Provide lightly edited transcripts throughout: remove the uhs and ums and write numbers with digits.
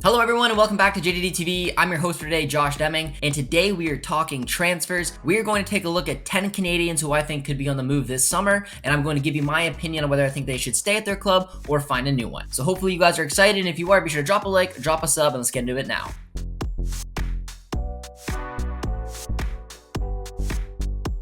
Hello everyone and welcome back to JDD TV. I'm your host for today, Josh Deming, and today we are talking transfers. We are going to take a look at 10 Canadians who I think could be on the move this summer, and I'm going to give you my opinion on whether I think they should stay at their club or find a new one. So hopefully you guys are excited, and if you are, be sure to drop a like, drop a sub, and let's get into it now.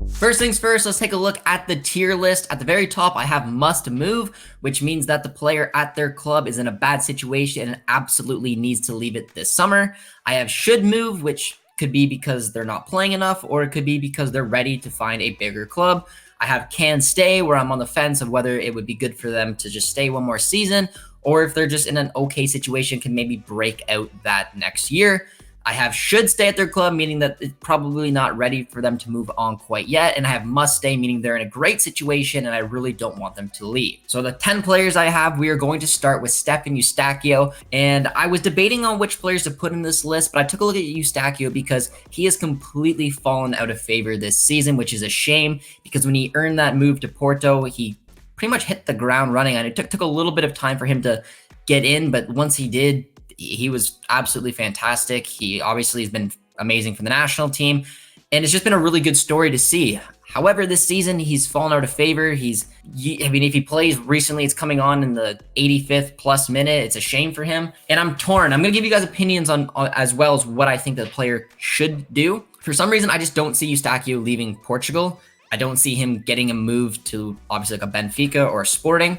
First things first, let's take a look at the tier list. At the very top, I have must move, which means that the player at their club is in a bad situation and absolutely needs to leave it this summer. I have should move, which could be because they're not playing enough, or it could be because they're ready to find a bigger club. I have can stay, where I'm on the fence of whether it would be good for them to just stay one more season, or if they're just in an okay situation, can maybe break out that next year. I have should stay at their club, meaning that it's probably not ready for them to move on quite yet. And I have must stay, meaning they're in a great situation and I really don't want them to leave. So the 10 players I have, we are going to start with Stefan Eustáquio. And I was debating on which players to put in this list, but I took a look at Eustáquio because he has completely fallen out of favor this season, which is a shame because when he earned that move to Porto, he pretty much hit the ground running. And it took a little bit of time for him to get in, but once he did, he was absolutely fantastic. He obviously has been amazing for the national team, and it's just been a really good story to see. However, this season, he's fallen out of favor. If he plays recently, it's coming on in the 85th plus minute. It's a shame for him, and I'm torn. I'm going to give you guys opinions on as well as what I think the player should do. For some reason, I just don't see Eustáquio leaving Portugal. I don't see him getting a move to obviously like a Benfica or a Sporting,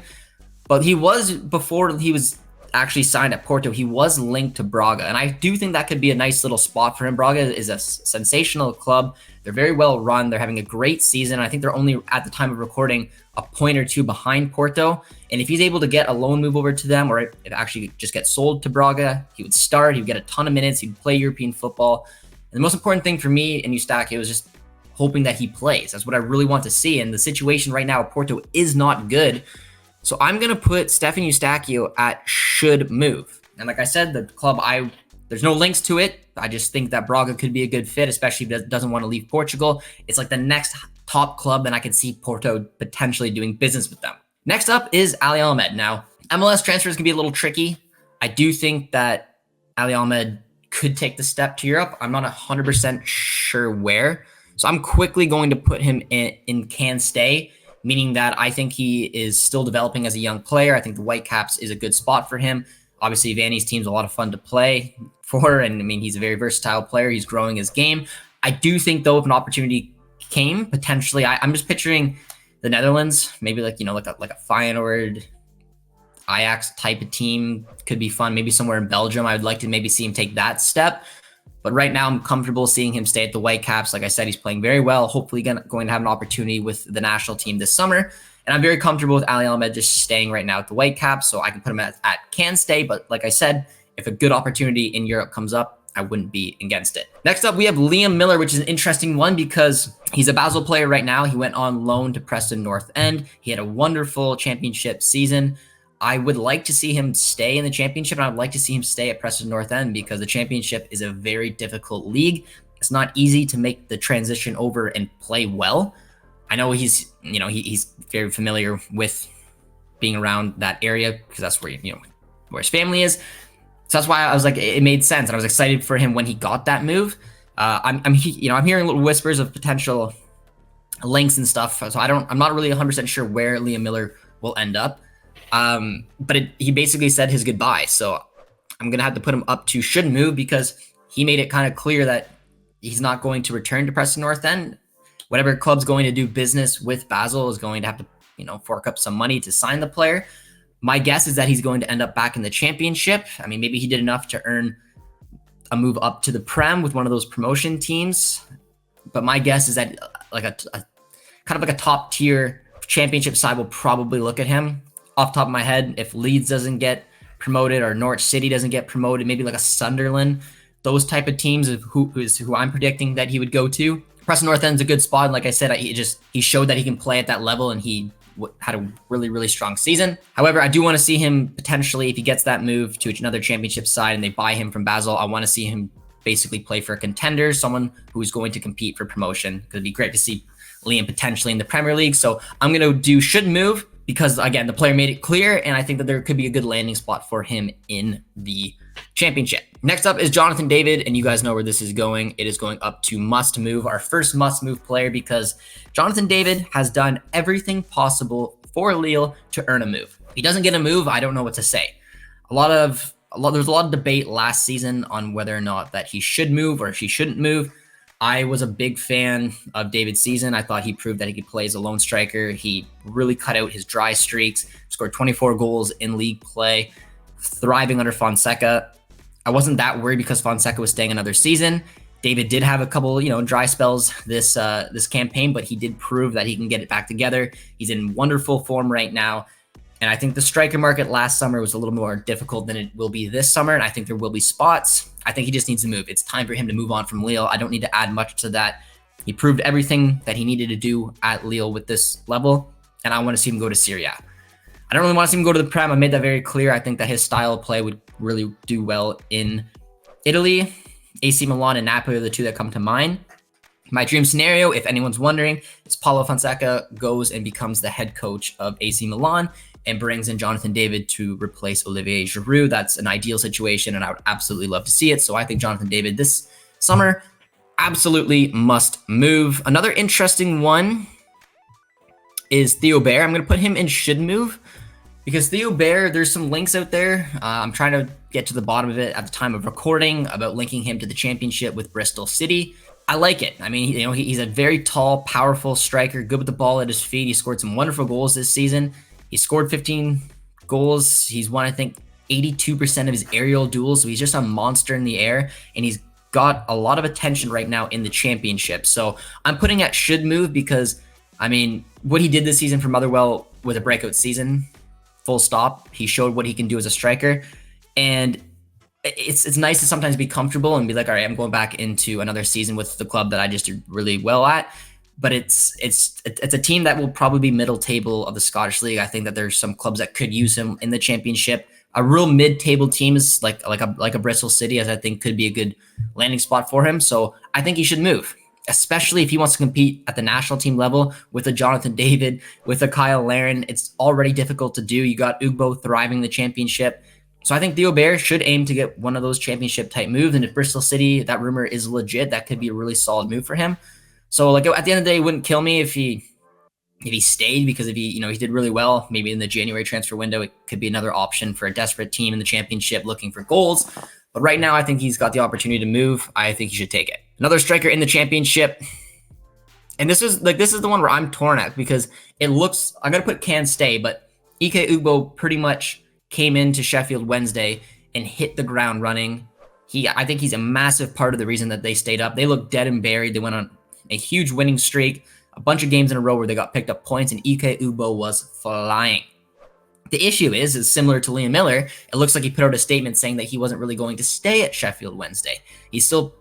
but he was, before he was actually signed at Porto, he was linked to Braga, and I do think that could be a nice little spot for him. Braga is a sensational club. They're very well run. They're having a great season. I think they're only, at the time of recording, a point or two behind Porto, and if he's able to get a loan move over to them, or if actually just get sold to Braga, he would start, he would get a ton of minutes, he'd play European football. And the most important thing for me in Eustáquio is just hoping that he plays. That's what I really want to see, and the situation right now at Porto is not good. So I'm going to put Stefan Eustáquio at should move. And like I said, the club, there's no links to it. I just think that Braga could be a good fit, especially if it doesn't want to leave Portugal. It's like the next top club, and I could see Porto potentially doing business with them. Next up is Ali Ahmed. Now, MLS transfers can be a little tricky. I do think that Ali Ahmed could take the step to Europe. I'm not 100% sure where. So I'm quickly going to put him in can stay, meaning that I think he is still developing as a young player. I think the Whitecaps is a good spot for him. Obviously, Vanny's team's a lot of fun to play for, and I mean, he's a very versatile player. He's growing his game. I do think, though, if an opportunity came, potentially, I'm just picturing the Netherlands, maybe like a Feyenoord, Ajax type of team could be fun. Maybe somewhere in Belgium, I would like to maybe see him take that step. But right now, I'm comfortable seeing him stay at the Whitecaps. Like I said, he's playing very well. Hopefully going to have an opportunity with the national team this summer. And I'm very comfortable with Ali Ahmed just staying right now at the Whitecaps. So I can put him at can stay. But like I said, if a good opportunity in Europe comes up, I wouldn't be against it. Next up, we have Liam Miller, which is an interesting one because he's a Basel player right now. He went on loan to Preston North End. He had a wonderful championship season. I would like to see him stay in the championship, and I'd like to see him stay at Preston North End because the championship is a very difficult league. It's not easy to make the transition over and play well. I know he's very familiar with being around that area because that's where where his family is. So that's why I was like, it made sense, and I was excited for him when he got that move. I'm hearing little whispers of potential links and stuff, so I'm not really 100% sure where Liam Miller will end up. But he basically said his goodbye. So I'm going to have to put him up to should move because he made it kind of clear that he's not going to return to Preston North End. Whatever club's going to do business with Basel is going to have to, fork up some money to sign the player. My guess is that he's going to end up back in the championship. I mean, maybe he did enough to earn a move up to the Prem with one of those promotion teams. But my guess is that like a kind of like a top tier championship side will probably look at him. Off the top of my head, if Leeds doesn't get promoted or Norwich City doesn't get promoted, maybe like a Sunderland, those type of teams is who I'm predicting that he would go to. Preston North End's a good spot. And like I said, he showed that he can play at that level, and he had a really, really strong season. However, I do want to see him potentially, if he gets that move to another championship side and they buy him from Basel, I want to see him basically play for a contender, someone who's going to compete for promotion. It'd be great to see Liam potentially in the Premier League. So I'm going to do should move because, again, the player made it clear, and I think that there could be a good landing spot for him in the Championship. Next up is Jonathan David, and you guys know where this is going. It is going up to must move, our first must move player, because Jonathan David has done everything possible for Lille to earn a move. If he doesn't get a move, I don't know what to say. There's a lot of debate last season on whether or not that he should move or if he shouldn't move. I was a big fan of David's season. I thought he proved that he could play as a lone striker. He really cut out his dry streaks, scored 24 goals in league play, thriving under Fonseca. I wasn't that worried because Fonseca was staying another season. David did have a couple, dry spells this campaign, but he did prove that he can get it back together. He's in wonderful form right now. And I think the striker market last summer was a little more difficult than it will be this summer. And I think there will be spots. I think he just needs to move. It's time for him to move on from Lille. I don't need to add much to that. He proved everything that he needed to do at Lille with this level. And I want to see him go to Serie A. I don't really want to see him go to the Prem. I made that very clear. I think that his style of play would really do well in Italy. AC Milan and Napoli are the two that come to mind. My dream scenario, if anyone's wondering, is Paulo Fonseca goes and becomes the head coach of AC Milan and brings in Jonathan David to replace Olivier Giroud. That's an ideal situation, and I would absolutely love to see it. So I think Jonathan David this summer absolutely must move. Another interesting one is Theo Bair. I'm going to put him in should move because Theo Bair, there's some links out there. I'm trying to get to the bottom of it at the time of recording about linking him to the championship with Bristol City. I like it. I mean, he's a very tall, powerful striker, good with the ball at his feet. He scored some wonderful goals this season. He scored 15 goals. He's won, I think, 82% of his aerial duels. So he's just a monster in the air, and he's got a lot of attention right now in the championship. So I'm putting at should move because, I mean, what he did this season for Motherwell was a breakout season. Full stop. He showed what he can do as a striker, and it's nice to sometimes be comfortable and be like, all right, I'm going back into another season with the club that I just did really well at. But it's a team that will probably be middle table of the Scottish League. I think that there's some clubs that could use him in the championship. A real mid-table team is like a Bristol City, as I think could be a good landing spot for him. So I think he should move, especially if he wants to compete at the national team level with a Jonathan David, with a Kyle Larin. It's already difficult to do. You got Ugbo thriving the championship. So I think Theo Bair should aim to get one of those championship type moves. And if Bristol City, that rumor is legit, that could be a really solid move for him. So like at the end of the day, it wouldn't kill me if he stayed, because if he did really well, maybe in the January transfer window, it could be another option for a desperate team in the championship looking for goals. But right now, I think he's got the opportunity to move. I think he should take it. Another striker in the championship. And this is the one where I'm torn at, because it looks, I'm going to put can stay, but Ike Ugbo pretty much came into Sheffield Wednesday and hit the ground running. I think he's a massive part of the reason that they stayed up. They looked dead and buried. They went on a huge winning streak, a bunch of games in a row where they got picked up points, and Ike Ugbo was flying. The issue is similar to Liam Miller. It looks like he put out a statement saying that he wasn't really going to stay at Sheffield Wednesday. He's still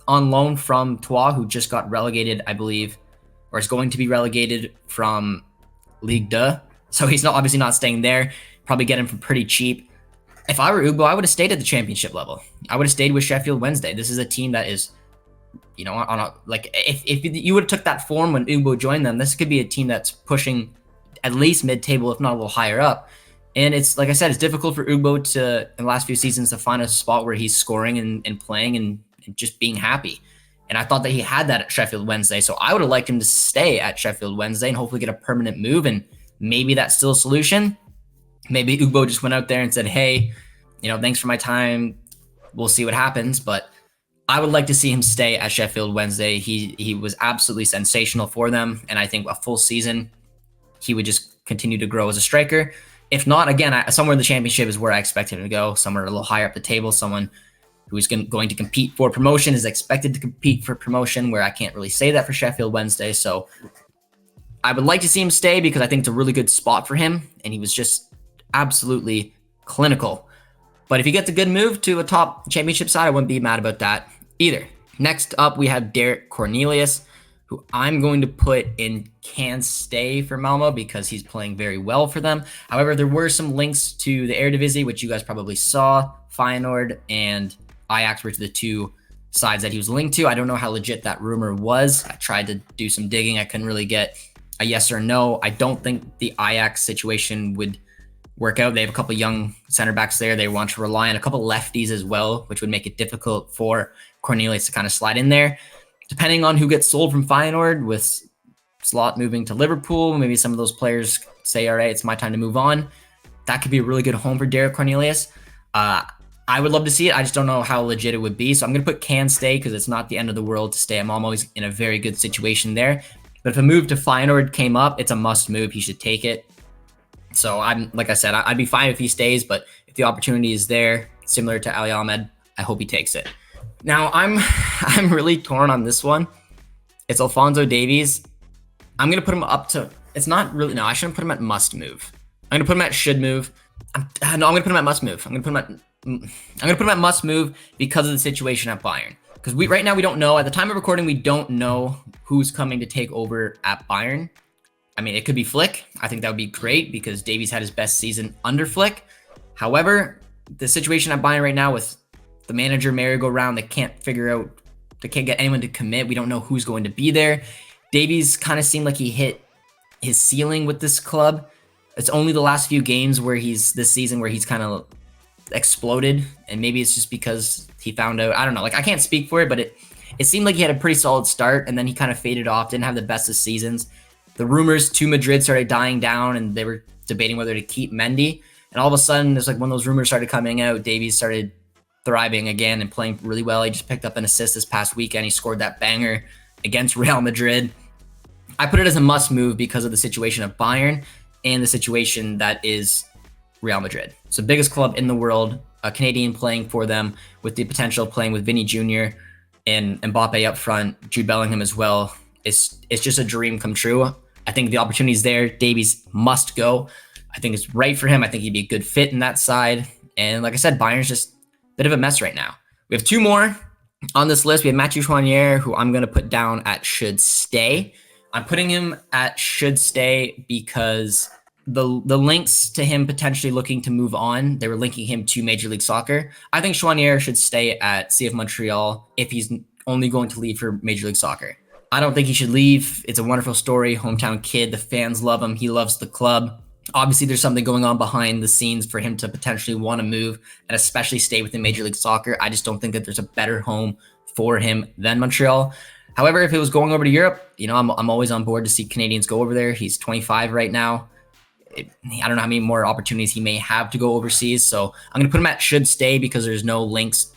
on loan from Troyes, who just got relegated, I believe, or is going to be relegated from Ligue 2. So he's obviously not staying there. Probably get him for pretty cheap. If I were Ugbo, I would have stayed at the championship level. I would have stayed with Sheffield Wednesday. This is a team that is, if you would have took that form when Ugbo joined them, this could be a team that's pushing at least mid-table, if not a little higher up. And it's, like I said, it's difficult for Ugbo to, in the last few seasons, to find a spot where he's scoring and playing and just being happy. And I thought that he had that at Sheffield Wednesday. So I would have liked him to stay at Sheffield Wednesday and hopefully get a permanent move. And maybe that's still a solution. Maybe Ugbo just went out there and said, hey, thanks for my time. We'll see what happens. But I would like to see him stay at Sheffield Wednesday. He was absolutely sensational for them. And I think a full season, he would just continue to grow as a striker. If not, again, somewhere in the championship is where I expect him to go, somewhere a little higher up the table, someone who's going to compete for promotion, is expected to compete for promotion, where I can't really say that for Sheffield Wednesday. So I would like to see him stay because I think it's a really good spot for him, and he was just absolutely clinical. But if he gets a good move to a top championship side, I wouldn't be mad about that either. Next up, we have Derek Cornelius, who I'm going to put in can stay for Malmo because he's playing very well for them. However, there were some links to the Eredivisie, which you guys probably saw. Feyenoord and Ajax were the two sides that he was linked to. I don't know how legit that rumor was. I tried to do some digging. I couldn't really get a yes or no. I don't think the Ajax situation would work out. They have a couple young center backs there. They want to rely on a couple lefties as well, which would make it difficult for Cornelius to kind of slide in there. Depending on who gets sold from Feyenoord, with Slot moving to Liverpool, maybe some of those players say, all right, it's my time to move on. That could be a really good home for Derek Cornelius. I would love to see it. I just don't know how legit it would be. So I'm going to put can stay because it's not the end of the world to stay. I'm always in a very good situation there. But if a move to Feyenoord came up, it's a must move. He should take it. So like I said, I'd be fine if he stays, but if the opportunity is there, similar to Ali Ahmed, I hope he takes it. Now I'm really torn on this one. It's Alphonso Davies. I'm gonna put him up to. It's not really. No, I shouldn't put him at must move. I'm gonna put him at should move. No, I'm gonna put him at must move. I'm gonna put him at must move because of the situation at Bayern. Because right now we don't know. At the time of recording, we don't know who's coming to take over at Bayern. I mean, it could be Flick. I think that would be great because Davies had his best season under Flick. However, the situation at Bayern right now with the manager merry-go-round, they can't get anyone to commit. We don't know who's going to be there. Davies kind of seemed like he hit his ceiling with this club. It's only the last few games this season where he's kind of exploded, and maybe it's just because he found out. I don't know. Like, I can't speak for it, but it seemed like he had a pretty solid start, and then he kind of faded off. Didn't have the best of seasons. The rumors to Madrid started dying down, and they were debating whether to keep Mendy. And all of a sudden, there's like when those rumors started coming out, Davies started thriving again and playing really well. He just picked up an assist this past weekend. He scored that banger against Real Madrid. I put it as a must move because of the situation of Bayern and the situation that is Real Madrid. So biggest club in the world, a Canadian playing for them with the potential of playing with Vinny Jr. and Mbappe up front, Jude Bellingham as well. It's just a dream come true. I think the opportunity is there. Davies must go. I think it's right for him. I think he'd be a good fit in that side. And like I said, Bayern's just a bit of a mess right now. We have two more on this list. We have Mathieu Choinière, who I'm going to put down at should stay. I'm putting him at should stay because the links to him potentially looking to move on, they were linking him to Major League Soccer. I think Choinière should stay at CF Montreal if he's only going to leave for Major League Soccer. I don't think he should leave. It's a wonderful story. Hometown kid. The fans love him. He loves the club. Obviously, there's something going on behind the scenes for him to potentially want to move and especially stay within Major League Soccer. I just don't think that there's a better home for him than Montreal. However, if it was going over to Europe, I'm always on board to see Canadians go over there. He's 25 right now. I don't know how many more opportunities he may have to go overseas. So I'm going to put him at should stay because there's no links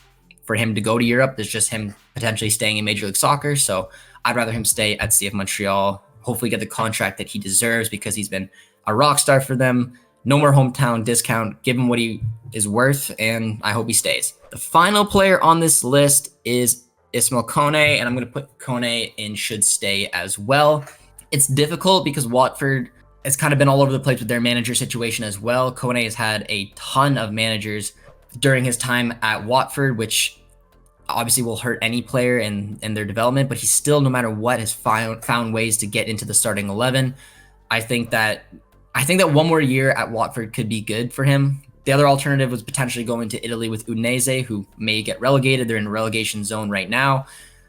for him to go to Europe. There's just him potentially staying in Major League Soccer. So I'd rather him stay at CF Montreal, hopefully get the contract that he deserves because he's been a rock star for them. No more hometown discount. Give him what he is worth, and I hope he stays. The final player on this list is Ismail Kone, and I'm going to put Kone in should stay as well. It's difficult because Watford has kind of been all over the place with their manager situation as well. Kone has had a ton of managers during his time at Watford, which obviously will hurt any player in their development, but he still, no matter what, has found ways to get into the starting 11. I think that one more year at Watford could be good for him. The other alternative was potentially going to Italy with Udinese, who may get relegated. They're in a relegation zone right now.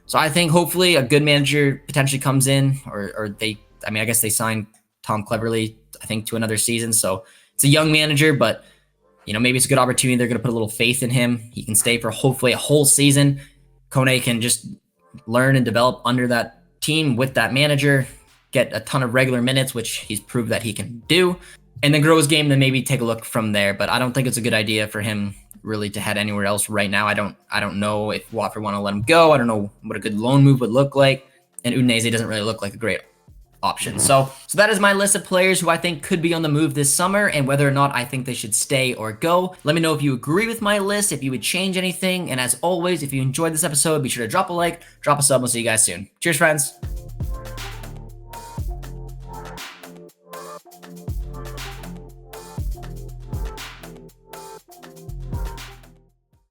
So I think hopefully a good manager potentially comes in, or I guess they signed Tom Cleverley, I think, to another season. So it's a young manager, but maybe it's a good opportunity. They're going to put a little faith in him. He can stay for hopefully a whole season. Kone can just learn and develop under that team with that manager, get a ton of regular minutes, which he's proved that he can do, and then grow his game, then maybe take a look from there. But I don't think it's a good idea for him really to head anywhere else right now. I don't know if Watford want to let him go. I don't know what a good loan move would look like. And Udinese doesn't really look like a great option. So that is my list of players who I think could be on the move this summer and whether or not I think they should stay or go. Let me know if you agree with my list, if you would change anything. And as always, if you enjoyed this episode, be sure to drop a like, drop a sub. We'll see you guys soon. Cheers, friends.